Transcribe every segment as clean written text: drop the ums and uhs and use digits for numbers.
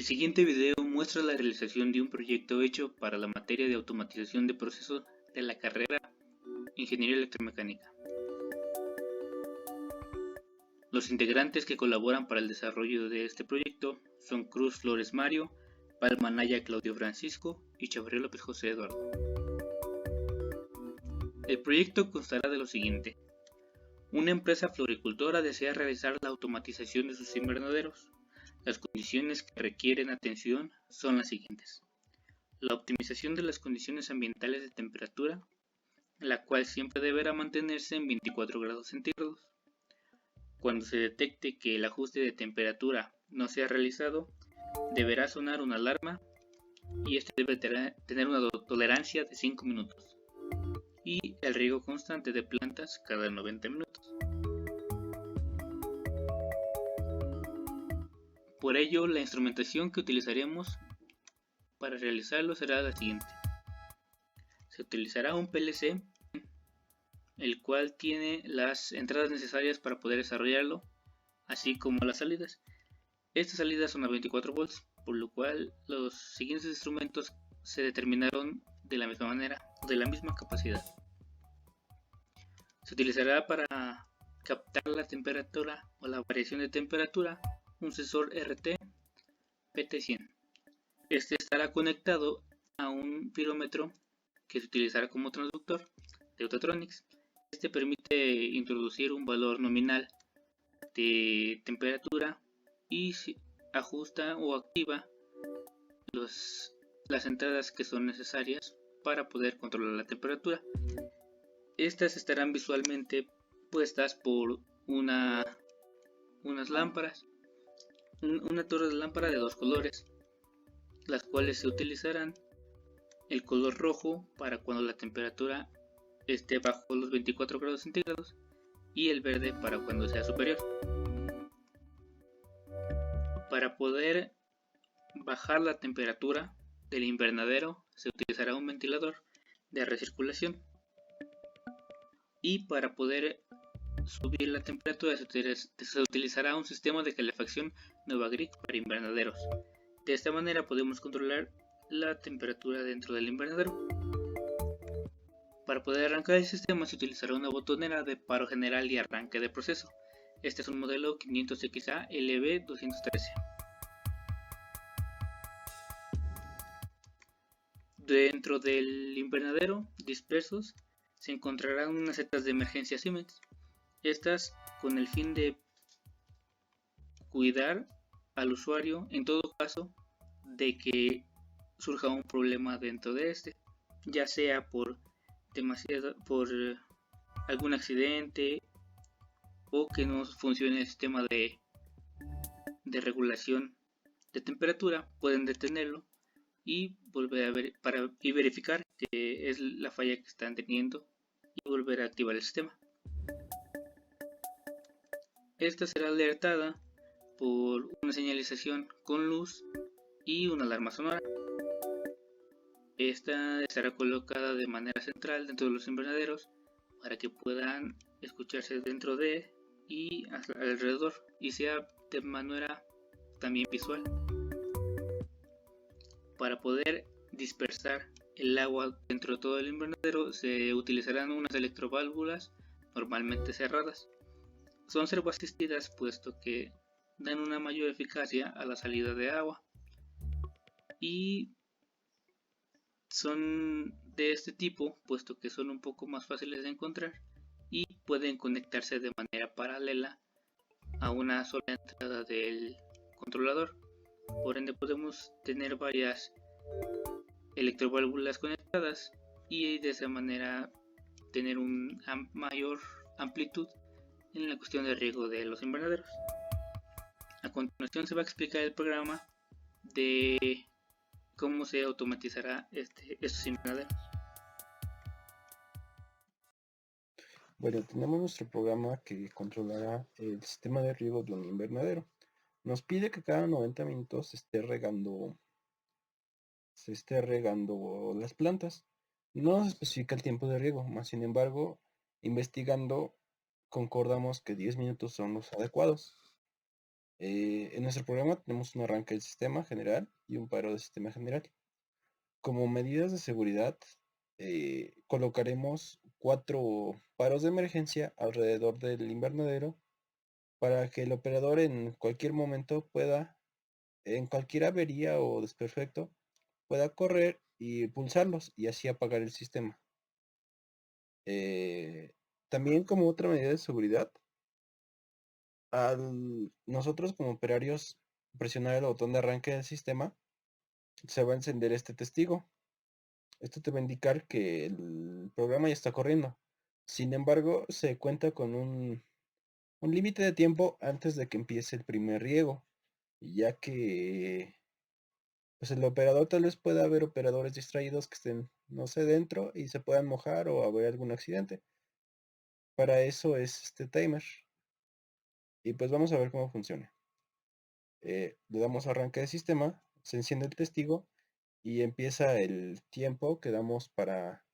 El siguiente video muestra la realización de un proyecto hecho para la materia de automatización de procesos de la carrera Ingeniería Electromecánica. Los integrantes que colaboran para el desarrollo de este proyecto son Cruz Flores Mario, Palma Naya Claudio Francisco y Chavarría López José Eduardo. El proyecto constará de lo siguiente. Una empresa floricultora desea realizar la automatización de sus invernaderos. Las condiciones que requieren atención son las siguientes. La optimización de las condiciones ambientales de temperatura, la cual siempre deberá mantenerse en 24 grados centígrados. Cuando se detecte que el ajuste de temperatura no se ha realizado, deberá sonar una alarma y este debe tener una tolerancia de 5 minutos y el riego constante de plantas cada 90 minutos. Por ello, la instrumentación que utilizaremos para realizarlo será la siguiente. Se utilizará un PLC, el cual tiene las entradas necesarias para poder desarrollarlo, así como las salidas. Estas salidas son a 24 volts, por lo cual los siguientes instrumentos se determinaron de la misma manera, de la misma capacidad. Se utilizará para captar la temperatura o la variación de temperatura un sensor RT PT100. Este estará conectado a un pirómetro que se utilizará como transductor de Autotronics. Este permite introducir un valor nominal de temperatura y ajusta o activa las entradas que son necesarias para poder controlar la temperatura. Estas estarán visualmente puestas por unas lámparas, una torre de lámpara de dos colores, las cuales se utilizarán el color rojo para cuando la temperatura esté bajo los 24 grados centígrados y el verde para cuando sea superior. Para poder bajar la temperatura del invernadero se utilizará un ventilador de recirculación y para poder subir la temperatura se utilizará un sistema de calefacción Novagrid para invernaderos. De esta manera podemos controlar la temperatura dentro del invernadero. Para poder arrancar el sistema se utilizará una botonera de paro general y arranque de proceso. Este es un modelo 500XA LB213. Dentro del invernadero dispersos se encontrarán unas setas de emergencia Siemens. Estas con el fin de cuidar al usuario en todo caso de que surja un problema dentro de este, ya sea por algún accidente o que no funcione el sistema de regulación de temperatura. Pueden detenerlo y volver a ver y verificar que es la falla que están teniendo y volver a activar el sistema. Esta será alertada por una señalización con luz y una alarma sonora. Esta estará colocada de manera central dentro de los invernaderos para que puedan escucharse dentro de y alrededor y sea de manera también visual. Para poder dispersar el agua dentro de todo el invernadero se utilizarán unas electroválvulas normalmente cerradas. Son servoasistidas puesto que dan una mayor eficacia a la salida de agua y son de este tipo puesto que son un poco más fáciles de encontrar y pueden conectarse de manera paralela a una sola entrada del controlador. Por ende podemos tener varias electroválvulas conectadas y de esa manera tener una mayor amplitud en la cuestión de riego de los invernaderos. A continuación se va a explicar el programa de cómo se automatizará estos invernaderos. Bueno, tenemos nuestro programa que controlará el sistema de riego de un invernadero. Nos pide que cada 90 minutos se esté regando las plantas. No nos especifica el tiempo de riego, más sin embargo, investigando concordamos que 10 minutos son los adecuados. En nuestro programa tenemos un arranque del sistema general y un paro del sistema general. Como medidas de seguridad, colocaremos 4 paros de emergencia alrededor del invernadero para que el operador en cualquier momento pueda, en cualquier avería o desperfecto, pueda correr y pulsarlos y así apagar el sistema. También como otra medida de seguridad, al nosotros como operarios presionar el botón de arranque del sistema, se va a encender este testigo. Esto te va a indicar que el programa ya está corriendo. Sin embargo, se cuenta con un límite de tiempo antes de que empiece el primer riego, ya que pues el operador tal vez pueda haber operadores distraídos que estén, no sé, dentro y se puedan mojar o haber algún accidente. Para eso es este timer. Y pues vamos a ver cómo funciona. Le damos arranque de sistema, se enciende el testigo y empieza el tiempo que damos para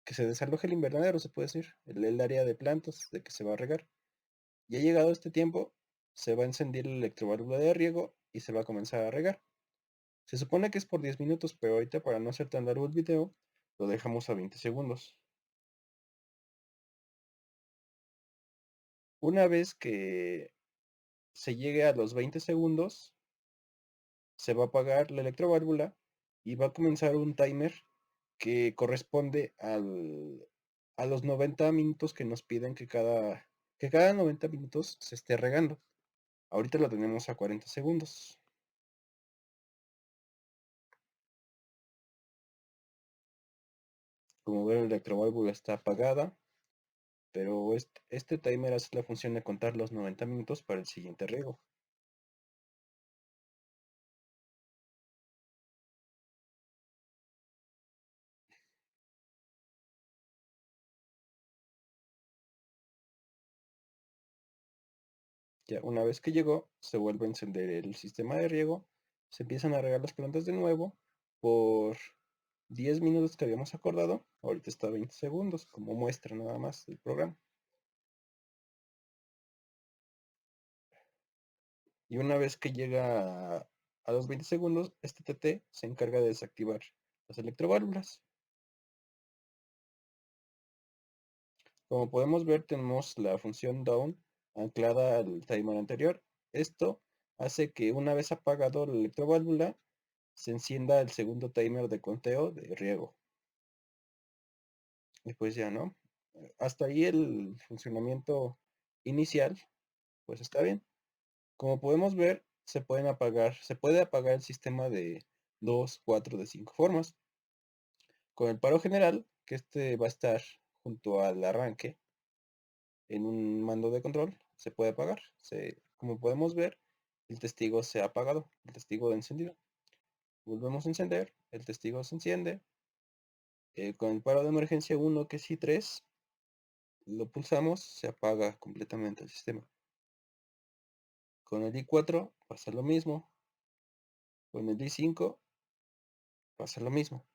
que se desaloje el invernadero, se puede decir, el área de plantas de que se va a regar. Ya llegado este tiempo, se va a encender la electroválvula de riego y se va a comenzar a regar. Se supone que es por 10 minutos, pero ahorita para no hacer tan largo el video, lo dejamos a 20 segundos. Una vez que se llegue a los 20 segundos, se va a apagar la electroválvula y va a comenzar un timer que corresponde a los 90 minutos que nos piden que cada 90 minutos se esté regando. Ahorita lo tenemos a 40 segundos. Como ven, la electroválvula está apagada, pero este timer hace la función de contar los 90 minutos para el siguiente riego. Ya una vez que llegó, se vuelve a encender el sistema de riego, se empiezan a regar las plantas de nuevo por 10 minutos que habíamos acordado. Ahorita está 20 segundos, como muestra nada más del programa. Y una vez que llega a los 20 segundos, este TT se encarga de desactivar las electroválvulas. Como podemos ver, tenemos la función down anclada al timer anterior. Esto hace que una vez apagado la electroválvula, se encienda el segundo timer de conteo de riego. Y pues ya, ¿no? Hasta ahí el funcionamiento inicial, pues está bien. Como podemos ver, se puede apagar el sistema de 2, 4, de 5 formas. Con el paro general, que este va a estar junto al arranque en un mando de control, se puede apagar. Como podemos ver, el testigo se ha apagado, el testigo de encendido. Volvemos a encender, el testigo se enciende. Con el paro de emergencia 1, que es I3, lo pulsamos, se apaga completamente el sistema. Con el I4 pasa lo mismo. Con el I5 pasa lo mismo.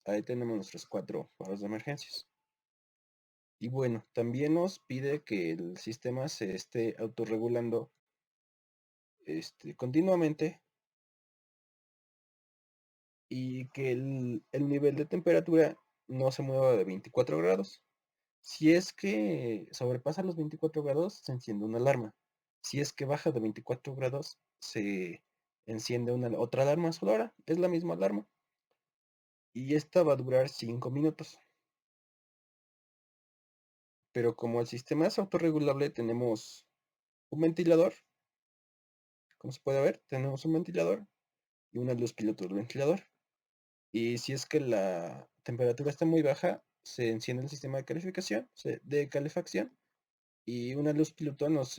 Ahí tenemos nuestros 4 paros de emergencias. Y bueno, también nos pide que el sistema se esté autorregulando continuamente y que el nivel de temperatura no se mueva de 24 grados. Si es que sobrepasa los 24 grados, se enciende una alarma. Si es que baja de 24 grados, se enciende una otra alarma sonora. Es la misma alarma. Y esta va a durar 5 minutos. Pero como el sistema es autorregulable, tenemos un ventilador. Como se puede ver, tenemos un ventilador y una luz piloto del ventilador. Y si es que la temperatura está muy baja, se enciende el sistema de calefacción y una luz piloto nos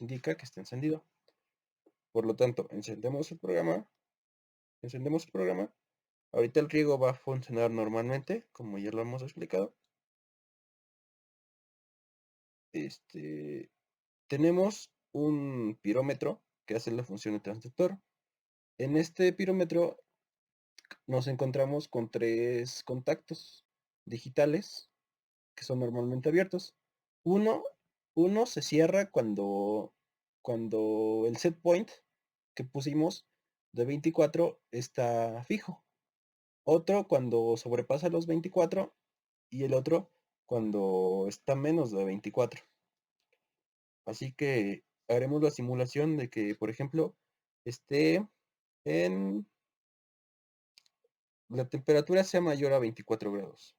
indica que está encendido. Por lo tanto, encendemos el programa. Ahorita el riego va a funcionar normalmente, como ya lo hemos explicado. Tenemos un pirómetro que hace la función de transductor. En este pirómetro nos encontramos con 3 contactos digitales que son normalmente abiertos. Uno, uno se cierra cuando cuando el set point que pusimos de 24 está fijo. Otro cuando sobrepasa los 24 y el otro cuando está menos de 24. Así que haremos la simulación de que, por ejemplo, esté en la temperatura sea mayor a 24 grados.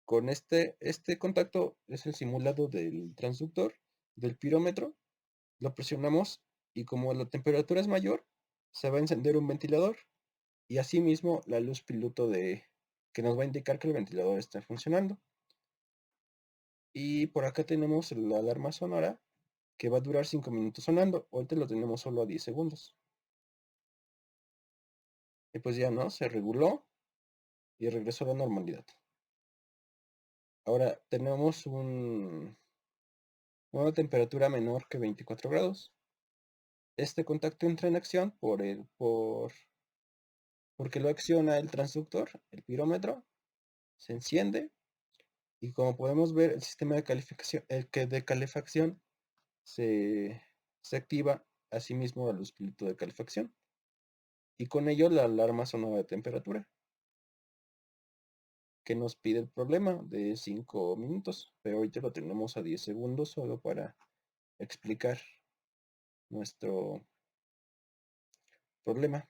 Con este contacto es el simulado del transductor, del pirómetro. Lo presionamos y como la temperatura es mayor, se va a encender un ventilador y asimismo la luz piloto que nos va a indicar que el ventilador está funcionando. Y por acá tenemos la alarma sonora que va a durar 5 minutos sonando. Ahorita lo tenemos solo a 10 segundos. Y pues ya no, se reguló y regresó a la normalidad. Ahora tenemos una temperatura menor que 24 grados. Este contacto entra en acción porque lo acciona el transductor, el pirómetro, se enciende y como podemos ver el sistema de calefacción se activa asimismo a luz piloto de calefacción y con ello la alarma sonora de temperatura que nos pide el problema de 5 minutos, pero ahorita lo tenemos a 10 segundos solo para explicar nuestro problema.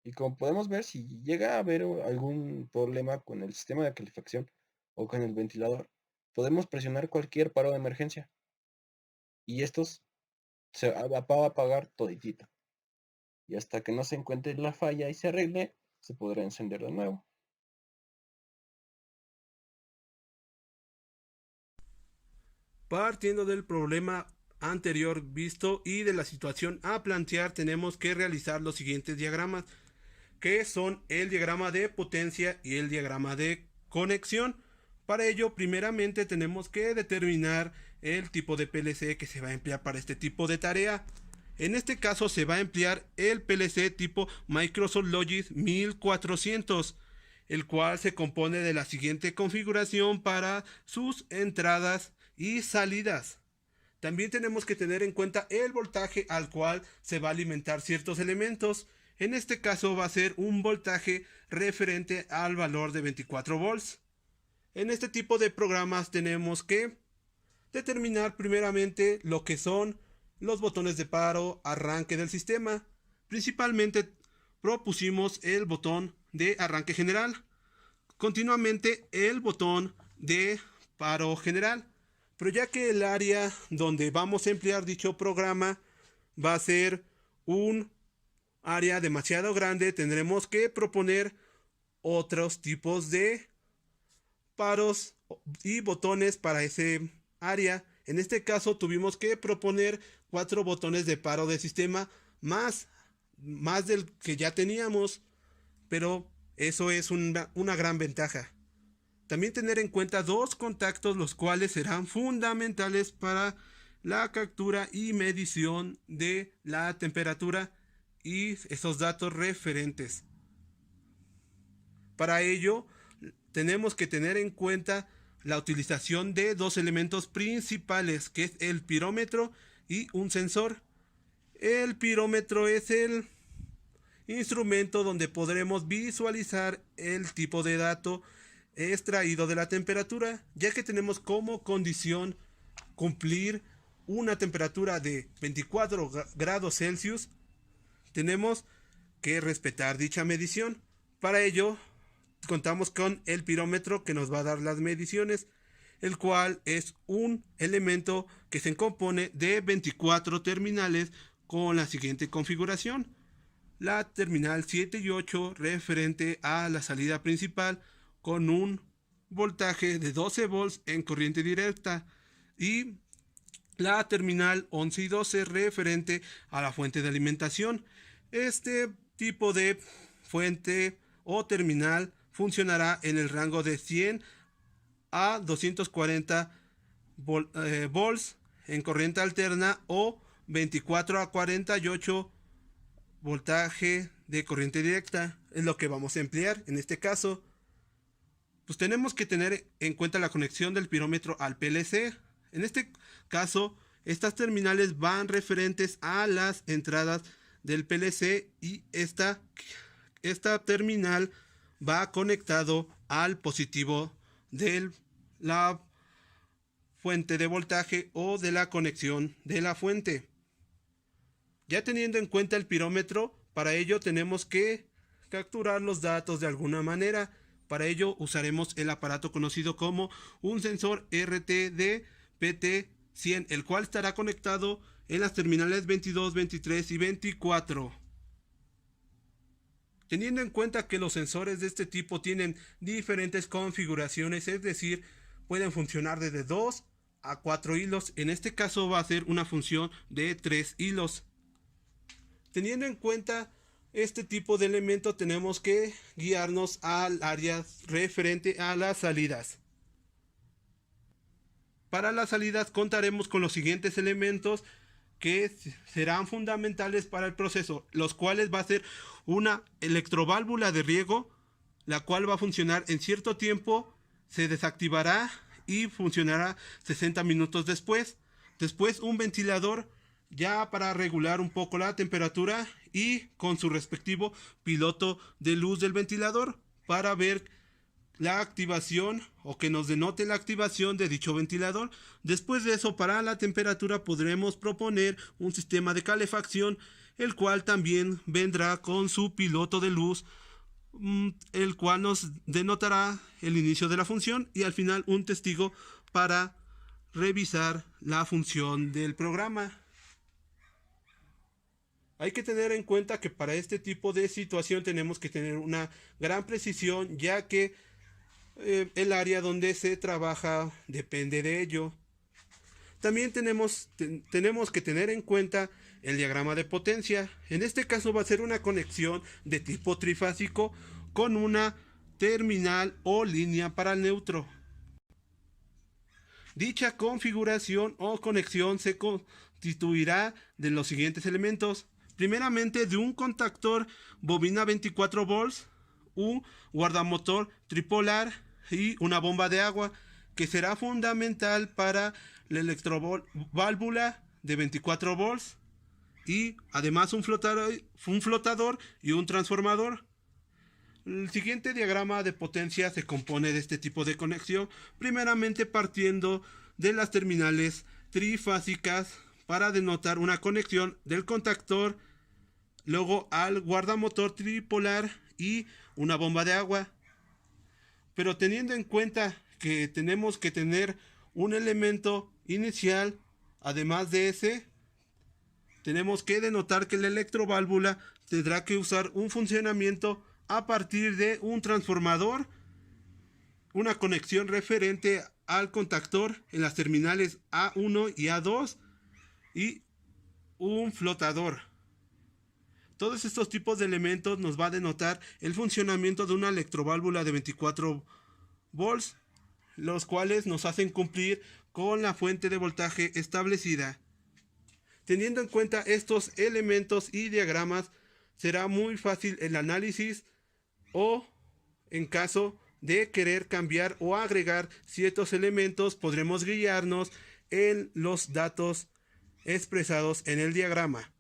Y como podemos ver, si llega a haber algún problema con el sistema de calefacción o con el ventilador, podemos presionar cualquier paro de emergencia y estos se va a apagar toditito. Y hasta que no se encuentre la falla y se arregle, se podrá encender de nuevo. Partiendo del problema anterior visto y de la situación a plantear, tenemos que realizar los siguientes diagramas, que son el diagrama de potencia y el diagrama de conexión. Para ello, primeramente tenemos que determinar el tipo de PLC que se va a emplear para este tipo de tarea. En este caso se va a emplear el PLC tipo Microsoft Logic 1400, el cual se compone de la siguiente configuración para sus entradas y salidas. También tenemos que tener en cuenta el voltaje al cual se va a alimentar ciertos elementos. En este caso va a ser un voltaje referente al valor de 24 volts. En este tipo de programas tenemos que determinar primeramente lo que son los botones de paro, arranque del sistema. Principalmente propusimos el botón de arranque general, continuamente el botón de paro general. Pero ya que el área donde vamos a emplear dicho programa va a ser un área demasiado grande, tendremos que proponer otros tipos de paros y botones para ese área. En este caso tuvimos que proponer 4 botones de paro de sistema más del que ya teníamos, pero eso es una gran ventaja. También tener en cuenta 2 contactos, los cuales serán fundamentales para la captura y medición de la temperatura y esos datos referentes. Para ello, tenemos que tener en cuenta la utilización de 2 elementos principales, que es el pirómetro y un sensor. El pirómetro es el instrumento donde podremos visualizar el tipo de dato extraído de la temperatura, ya que tenemos como condición cumplir una temperatura de 24 grados Celsius. Tenemos que respetar dicha medición. Para ello contamos con el pirómetro que nos va a dar las mediciones, el cual es un elemento que se compone de 24 terminales con la siguiente configuración: la terminal 7 y 8 referente a la salida principal con un voltaje de 12 volts en corriente directa, y la terminal 11 y 12 referente a la fuente de alimentación. Este tipo de fuente o terminal funcionará en el rango de 100 a 240 volts en corriente alterna o 24 a 48 voltaje de corriente directa. Es lo que vamos a emplear en este caso. Pues tenemos que tener en cuenta la conexión del pirómetro al PLC. En este caso Estas terminales van referentes a las entradas del PLC y esta terminal va conectado al positivo de la fuente de voltaje o de la conexión de la fuente. Ya teniendo en cuenta el pirómetro, para ello tenemos que capturar los datos de alguna manera. Para ello usaremos el aparato conocido como un sensor RTD-PT100, el cual estará conectado en las terminales 22, 23 y 24. Teniendo en cuenta que los sensores de este tipo tienen diferentes configuraciones, es decir, pueden funcionar desde 2 a 4 hilos. En este caso va a ser una función de 3 hilos. Teniendo en cuenta este tipo de elemento, tenemos que guiarnos al área referente a las salidas. Para las salidas contaremos con los siguientes elementos que serán fundamentales para el proceso, los cuales va a ser una electroválvula de riego, la cual va a funcionar en cierto tiempo, se desactivará y funcionará 60 minutos después. Después un ventilador ya para regular un poco la temperatura y con su respectivo piloto de luz del ventilador para ver la activación o que nos denote la activación de dicho ventilador. Después de eso, para la temperatura podremos proponer un sistema de calefacción, el cual también vendrá con su piloto de luz, el cual nos denotará el inicio de la función y al final un testigo para revisar la función del programa. Hay que tener en cuenta que para este tipo de situación tenemos que tener una gran precisión, ya que el área donde se trabaja depende de ello. También tenemos que tener en cuenta el diagrama de potencia. En este caso va a ser una conexión de tipo trifásico con una terminal o línea para el neutro. Dicha configuración o conexión se constituirá de los siguientes elementos. Primeramente, de un contactor bobina 24 volts, un guardamotor tripolar y una bomba de agua, que será fundamental para la electroválvula de 24 volts y además un flotador y un transformador. El siguiente diagrama de potencia se compone de este tipo de conexión, primeramente partiendo de las terminales trifásicas para denotar una conexión del contactor, luego al guardamotor tripolar y una bomba de agua. Pero teniendo en cuenta que tenemos que tener un elemento inicial, además de ese, tenemos que denotar que la electroválvula tendrá que usar un funcionamiento a partir de un transformador, una conexión referente al contactor en las terminales A1 y A2 y un flotador. Todos estos tipos de elementos nos va a denotar el funcionamiento de una electroválvula de 24 volts, los cuales nos hacen cumplir con la fuente de voltaje establecida. Teniendo en cuenta estos elementos y diagramas, será muy fácil el análisis o, en caso de querer cambiar o agregar ciertos elementos, podremos guiarnos en los datos expresados en el diagrama.